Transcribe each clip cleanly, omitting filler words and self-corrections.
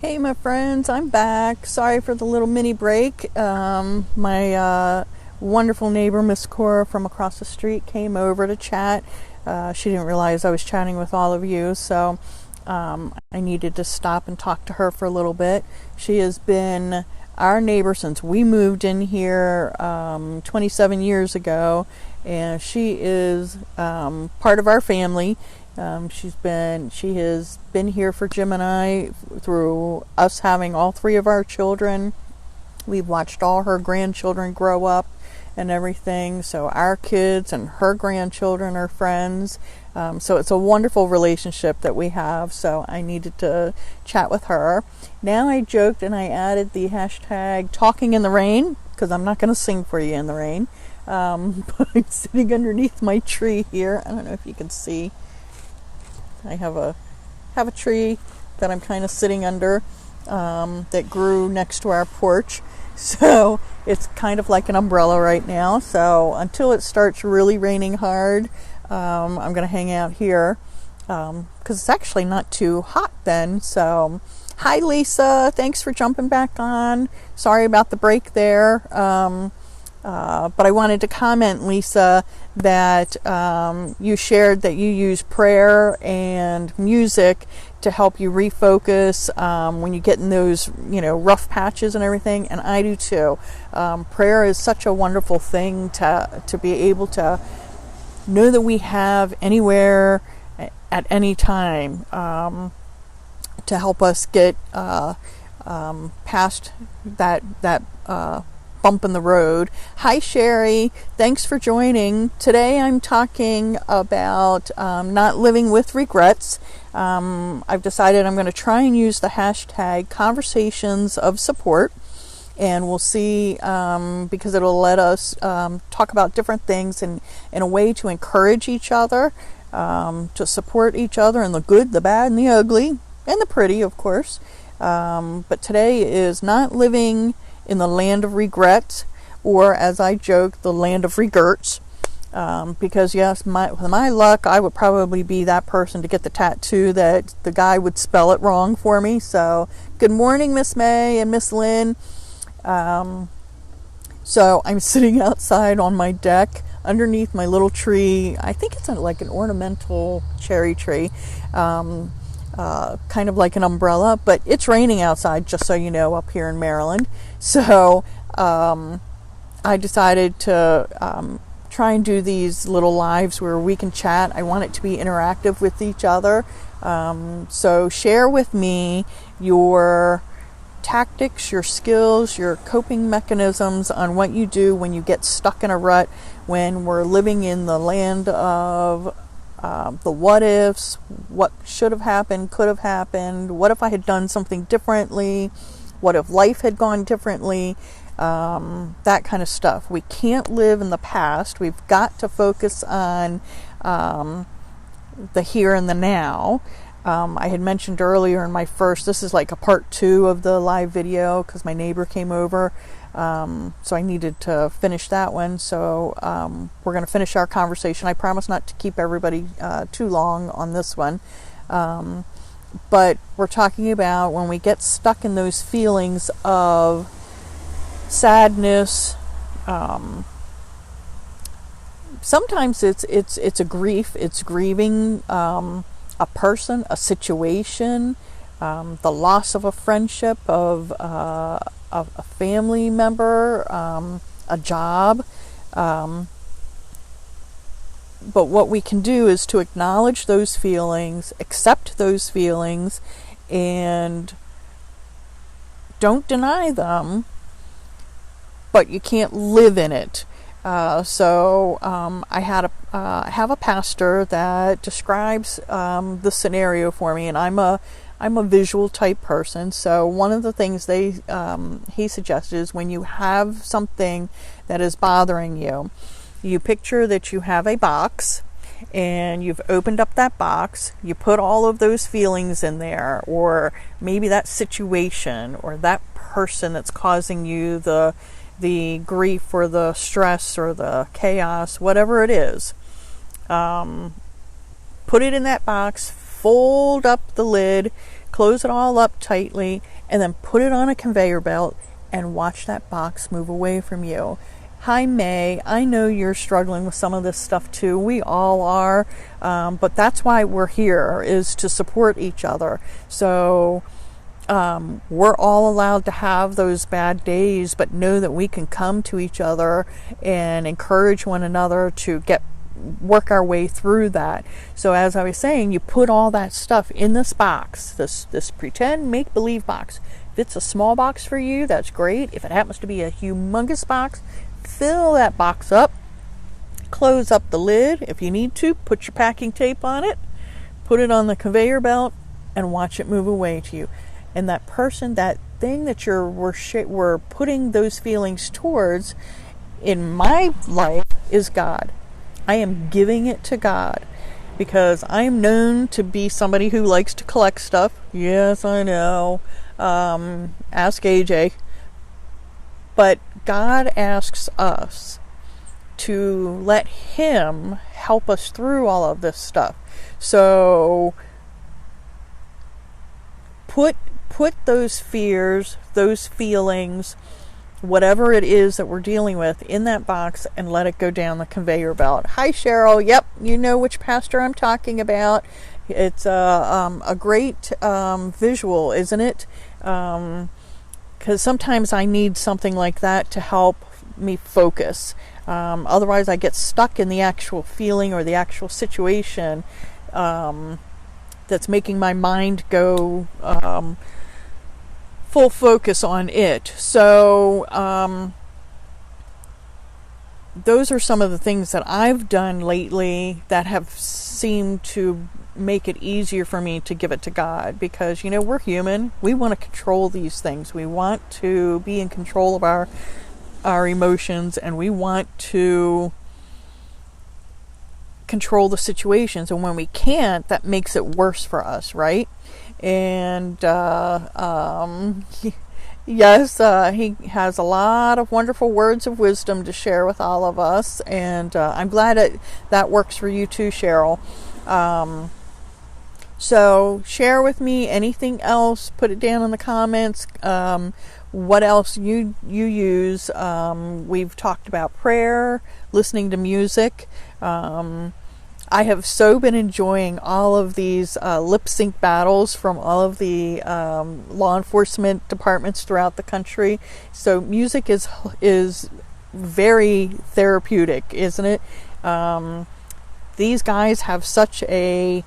Hey, my friends, I'm back. Sorry for the little mini break. My wonderful neighbor, Miss Cora, from across the street, came over to chat. She didn't realize I was chatting with all of you, so I needed to stop and talk to her for a little bit. She has been our neighbor since we moved in here 27 years ago, and she is part of our family. She has been here for Jim and I through us having all three of our children. We've watched all her grandchildren grow up and everything. So our kids and her grandchildren are friends. So it's a wonderful relationship that we have. So I needed to chat with her. Now I joked and I added the hashtag talking in the rain, because I'm not going to sing for you in the rain. But I'm sitting underneath my tree here. I don't know if you can see. I have a tree that I'm kind of sitting under that grew next to our porch. So it's kind of like an umbrella right now. So until it starts really raining hard, I'm going to hang out here because it's actually not too hot then. So hi, Lisa. Thanks for jumping back on. Sorry about the break there. But I wanted to comment, Lisa, that you shared that you use prayer and music to help you refocus when you get in those, rough patches and everything, and I do too. Prayer is such a wonderful thing to be able to know that we have anywhere at any time to help us get past that bump in the road. Hi, Sherry. Thanks for joining. Today I'm talking about not living with regrets. I've decided I'm going to try and use the hashtag conversations of support, and we'll see because it'll let us talk about different things in a way to encourage each other, to support each other in the good, the bad, and the ugly, and the pretty, of course. But today is not living in the land of regrets, or as I joke, the land of regrets, because yes, with my luck, I would probably be that person to get the tattoo that the guy would spell it wrong for me. So good morning, Miss May and Miss Lynn. So I'm sitting outside on my deck underneath my little tree. I think it's like an ornamental cherry tree, kind of like an umbrella, but it's raining outside, just so you know, up here in Maryland. So I decided to try and do these little lives where we can chat. I want it to be interactive with each other. So share with me your tactics, your skills, your coping mechanisms on what you do when you get stuck in a rut, when we're living in the land of the what ifs, what should have happened, could have happened, what if I had done something differently, what if life had gone differently, that kind of stuff. We can't live in the past. We've got to focus on the here and the now. I had mentioned earlier in my this is like a part 2 of the live video because my neighbor came over. So I needed to finish that one. So we're going to finish our conversation. I promise not to keep everybody too long on this one. But we're talking about when we get stuck in those feelings of sadness. Sometimes it's a grief. It's grieving a person, a situation, the loss of a friendship, of a family member, a job. But what we can do is to acknowledge those feelings, accept those feelings, and don't deny them, but you can't live in it. So I have a pastor that describes the scenario for me, and I'm a visual type person. So one of the things he suggested is when you have something that is bothering you, you picture that you have a box and you've opened up that box, you put all of those feelings in there, or maybe that situation or that person that's causing you the grief or the stress or the chaos, whatever it is. Put it in that box, fold up the lid, close it all up tightly, and then put it on a conveyor belt and watch that box move away from you. Hi, May. I know you're struggling with some of this stuff too. We all are. But that's why we're here, is to support each other. So we're all allowed to have those bad days, but know that we can come to each other and encourage one another to work our way through that. So as I was saying, you put all that stuff in this box, this pretend make-believe box. If it's a small box for you, that's great. If it happens to be a humongous box, fill that box up, close up the lid. If you need to, put your packing tape on it, put it on the conveyor belt, and watch it move away to you. And that person, that thing that we're putting those feelings towards, in my life, is God. I am giving it to God, because I am known to be somebody who likes to collect stuff. Yes, I know. Ask AJ. But God asks us to let Him help us through all of this stuff. So put those fears, those feelings, whatever it is that we're dealing with, in that box and let it go down the conveyor belt. Hi, Cheryl. Yep, you know which pastor I'm talking about. It's a great visual, isn't it? Because sometimes I need something like that to help me focus. Otherwise, I get stuck in the actual feeling or the actual situation that's making my mind go full focus on it. So those are some of the things that I've done lately that have seemed to make it easier for me to give it to God, because we're human. We want to control these things. We want to be in control of our emotions, and we want to control the situations, and when we can't, that makes it worse for us, right? And yes, he has a lot of wonderful words of wisdom to share with all of us, and I'm glad that works for you too, Cheryl. So share with me anything else. Put it down in the comments. What else you use. We've talked about prayer, listening to music. I have so been enjoying all of these lip sync battles from all of the law enforcement departments throughout the country. So music is very therapeutic, isn't it? These guys have such a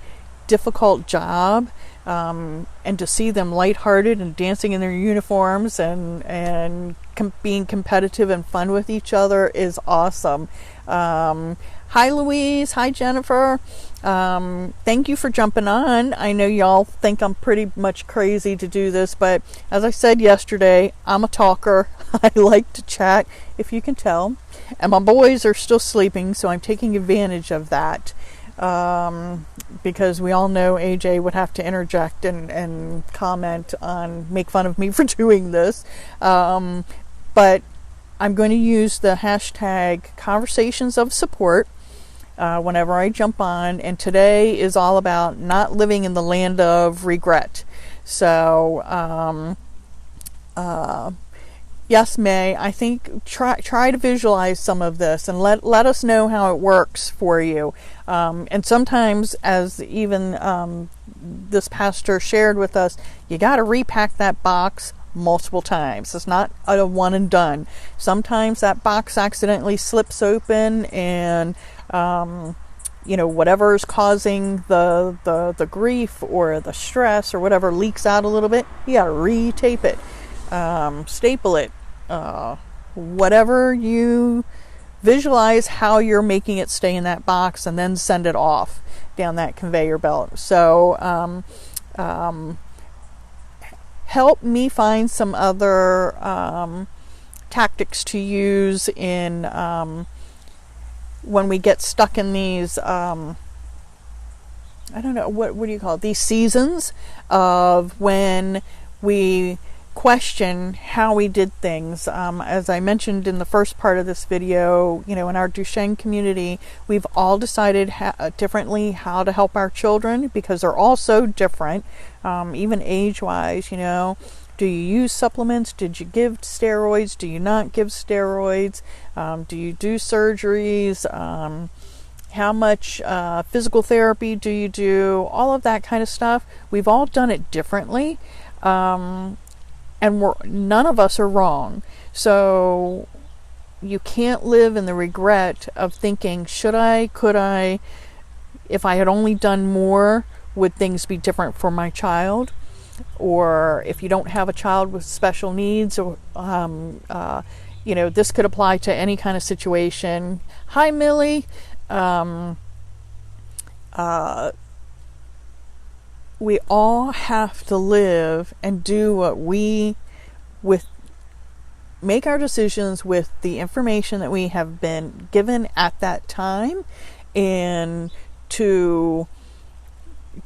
difficult job, and to see them lighthearted and dancing in their uniforms and being competitive and fun with each other is awesome. Hi, Louise. Hi, Jennifer. Thank you for jumping on. I know y'all think I'm pretty much crazy to do this, but as I said yesterday, I'm a talker. I like to chat, if you can tell. And my boys are still sleeping, so I'm taking advantage of that. Because we all know AJ would have to interject and comment make fun of me for doing this. But I'm going to use the hashtag conversations of support whenever I jump on. And today is all about not living in the land of regret. So, yes, May, I think try to visualize some of this and let us know how it works for you. And sometimes, as even this pastor shared with us, you got to repack that box multiple times. It's not a one and done. Sometimes that box accidentally slips open, and whatever is causing the grief or the stress or whatever leaks out a little bit, you got to retape it, staple it, whatever you visualize how you're making it stay in that box, and then send it off down that conveyor belt. So help me find some other tactics to use in when we get stuck in these I don't know, what do you call it, these seasons of when we question how we did things. As I mentioned in the first part of this video, in our Duchenne community, we've all decided differently how to help our children, because they're all so different, even age-wise. Do you use supplements? Did you give steroids? Do you not give steroids? Do you do surgeries? How much physical therapy do you do? All of that kind of stuff. We've all done it differently, and none of us are wrong. So you can't live in the regret of thinking, should I, could I, if I had only done more, would things be different for my child? Or if you don't have a child with special needs, or this could apply to any kind of situation. Hi, Millie. We all have to live and do what make our decisions with the information that we have been given at that time, and to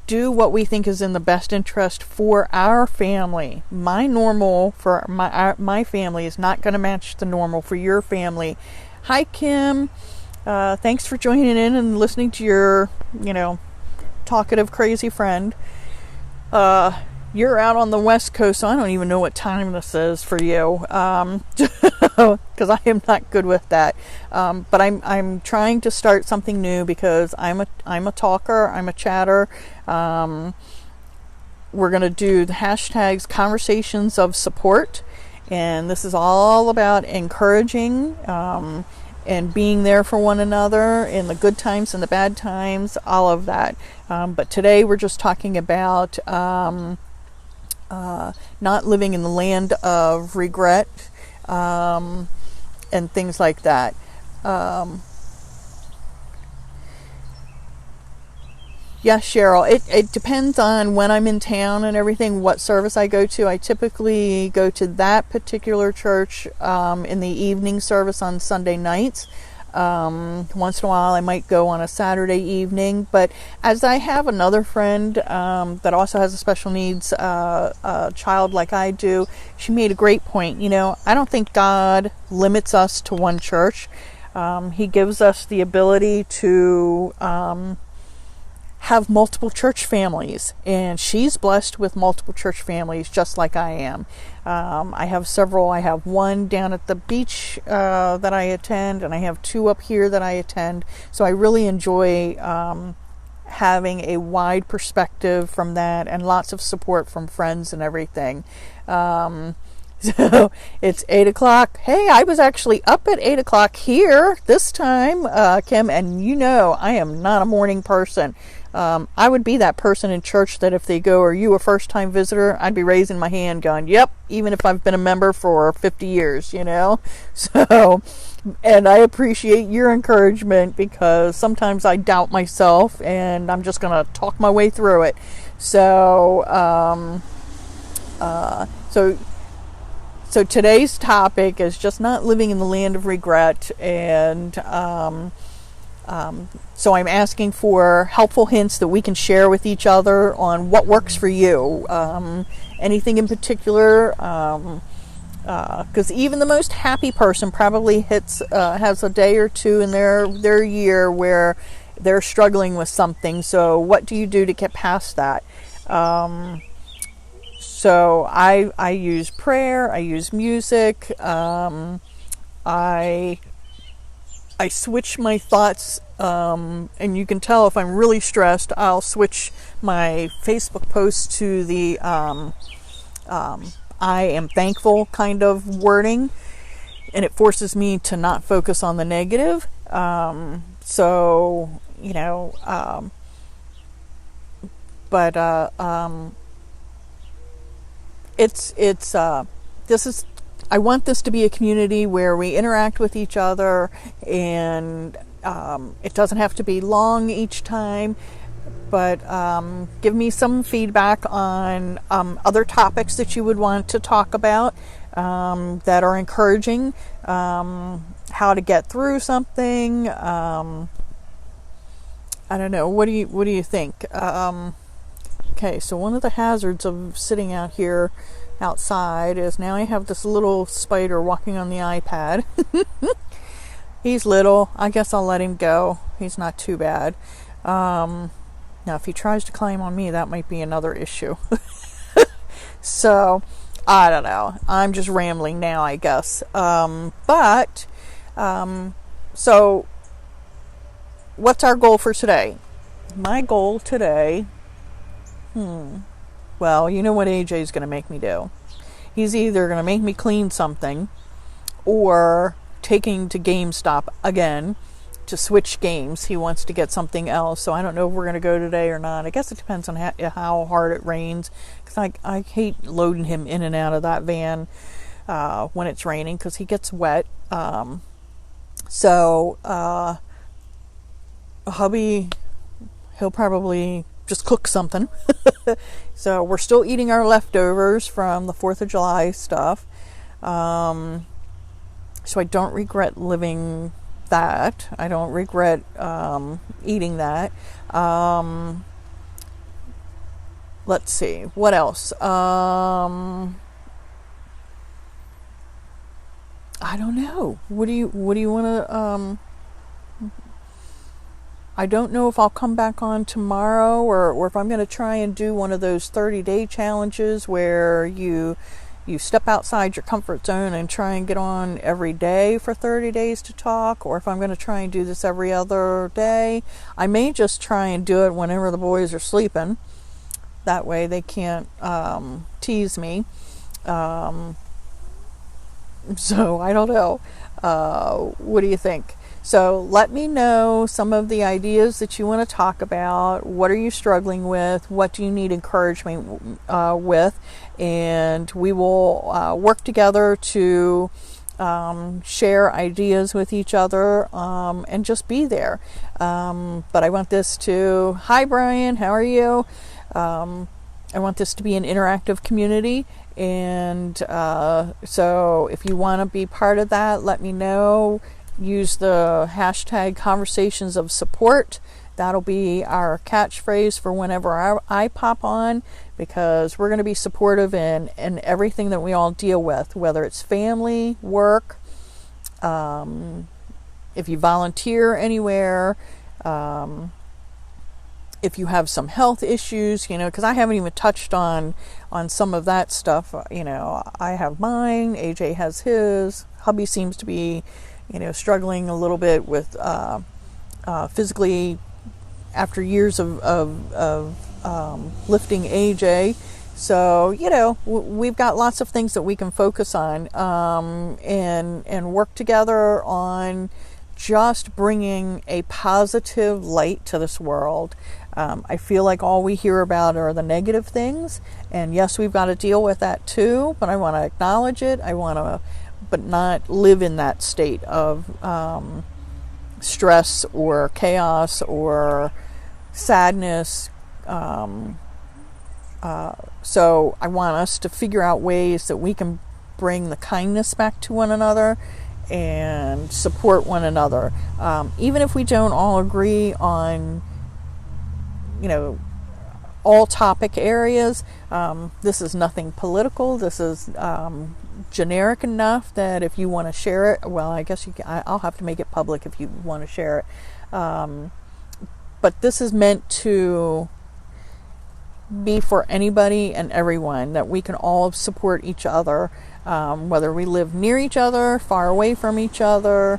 do what we think is in the best interest for our family. My normal for my family is not going to match the normal for your family. Hi, Kim. Thanks for joining in and listening to your, talkative, crazy friend. You're out on the West Coast, so I don't even know what time this is for you, because I am not good with that. But I'm trying to start something new because I'm a talker, I'm a chatter. We're going to do the hashtags conversations of support, and this is all about encouraging and being there for one another in the good times and the bad times, all of that. But today we're just talking about not living in the land of regret, and things like that. Yes, Cheryl, it depends on when I'm in town and everything, what service I go to. I typically go to that particular church in the evening service on Sunday nights. Once in a while I might go on a Saturday evening, but as I have another friend that also has a special needs child like I do, she made a great point. I don't think God limits us to one church. He gives us the ability to have multiple church families, and she's blessed with multiple church families just like I am. I have several. I have one down at the beach that I attend, and I have two up here that I attend. So I really enjoy having a wide perspective from that, and lots of support from friends and everything. So it's 8 o'clock. Hey, I was actually up at 8 o'clock here this time, Kim, and I am not a morning person. I would be that person in church that if they go, "Are you a first-time visitor?" I'd be raising my hand going, "Yep," even if I've been a member for 50 years, So, and I appreciate your encouragement, because sometimes I doubt myself and I'm just going to talk my way through it. So, So today's topic is just not living in the land of regret, and so I'm asking for helpful hints that we can share with each other on what works for you. Anything in particular, because even the most happy person probably has a day or two in their year where they're struggling with something. So what do you do to get past that? So I use prayer, I use music, I switch my thoughts, and you can tell if I'm really stressed, I'll switch my Facebook posts to the I am thankful kind of wording, and it forces me to not focus on the negative. I want this to be a community where we interact with each other, and it doesn't have to be long each time, but give me some feedback on other topics that you would want to talk about that are encouraging, how to get through something. I don't know. What do you think? Okay, so one of the hazards of sitting out here outside is now I have this little spider walking on the iPad. He's little. I guess I'll let him go. He's not too bad. Now, if he tries to climb on me, that might be another issue. So, I don't know. I'm just rambling now, I guess. So what's our goal for today? My goal today, well, you know what AJ is going to make me do. He's either going to make me clean something or taking to GameStop again to switch games. He wants to get something else, so I don't know if we're going to go today or not. I guess it depends on how hard it rains, because I hate loading him in and out of that van when it's raining, because he gets wet. Hubby, he'll probably just cook something. So we're still eating our leftovers from the 4th of July stuff. So I don't regret living that. I don't regret eating that. Let's see. What else? I don't know. What do you want to... I don't know if I'll come back on tomorrow or if I'm going to try and do one of those 30-day challenges where you step outside your comfort zone and try and get on every day for 30 days to talk, or if I'm going to try and do this every other day. I may just try and do it whenever the boys are sleeping. That way they can't tease me. So I don't know. What do you think? So let me know some of the ideas that you want to talk about. What are you struggling with? What do you need encouragement with? And we will work together to share ideas with each other and just be there. But I want this to... Hi, Brian. How are you? I want this to be an interactive community. And so if you want to be part of that, let me know. Use the hashtag conversations of support. That'll be our catchphrase for whenever I pop on, because we're going to be supportive in everything that we all deal with, whether it's family, work, if you volunteer anywhere, if you have some health issues, because I haven't even touched on some of that stuff. I have mine, AJ has his, hubby seems to be struggling a little bit with physically after years of lifting AJ. So, we've got lots of things that we can focus on and work together on just bringing a positive light to this world. I feel like all we hear about are the negative things. And yes, we've got to deal with that too, but I want to acknowledge it. But not live in that state of stress or chaos or sadness. So I want us to figure out ways that we can bring the kindness back to one another and support one another. Even if we don't all agree on, all topic areas. This is nothing political. This is generic enough that if you want to share it, well, I guess I'll have to make it public if you want to share it. But this is meant to be for anybody and everyone, that we can all support each other, whether we live near each other, far away from each other.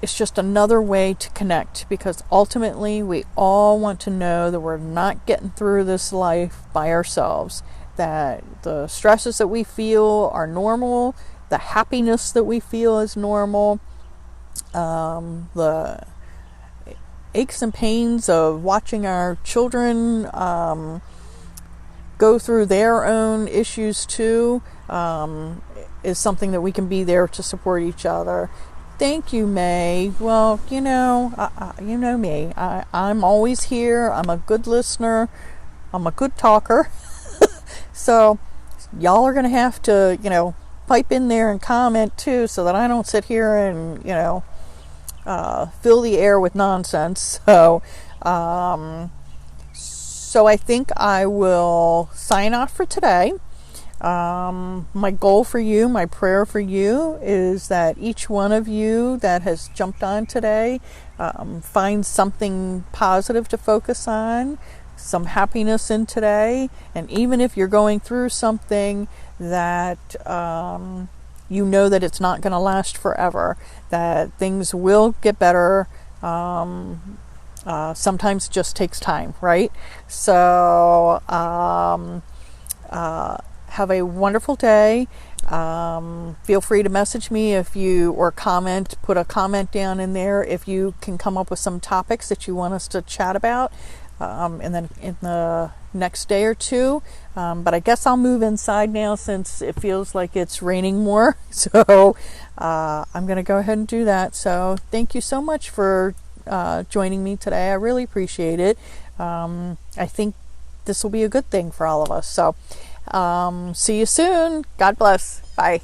It's just another way to connect, because ultimately we all want to know that we're not getting through this life by ourselves, that the stresses that we feel are normal, the happiness that we feel is normal, the aches and pains of watching our children go through their own issues too, is something that we can be there to support each other. Thank you, May. Well, you know me. I'm always here. I'm a good listener. I'm a good talker. So y'all are going to have to, pipe in there and comment too, so that I don't sit here and, fill the air with nonsense. So I think I will sign off for today. My goal for you, my prayer for you, is that each one of you that has jumped on today finds something positive to focus on, some happiness in today. And even if you're going through something that you know that it's not going to last forever, that things will get better. Sometimes it just takes time, right? So have a wonderful day. Feel free to message me or put a comment down in there if you can come up with some topics that you want us to chat about. And then in the next day or two. But I guess I'll move inside now since it feels like it's raining more. So I'm going to go ahead and do that. So thank you so much for joining me today. I really appreciate it. I think this will be a good thing for all of us. So see you soon. God bless. Bye.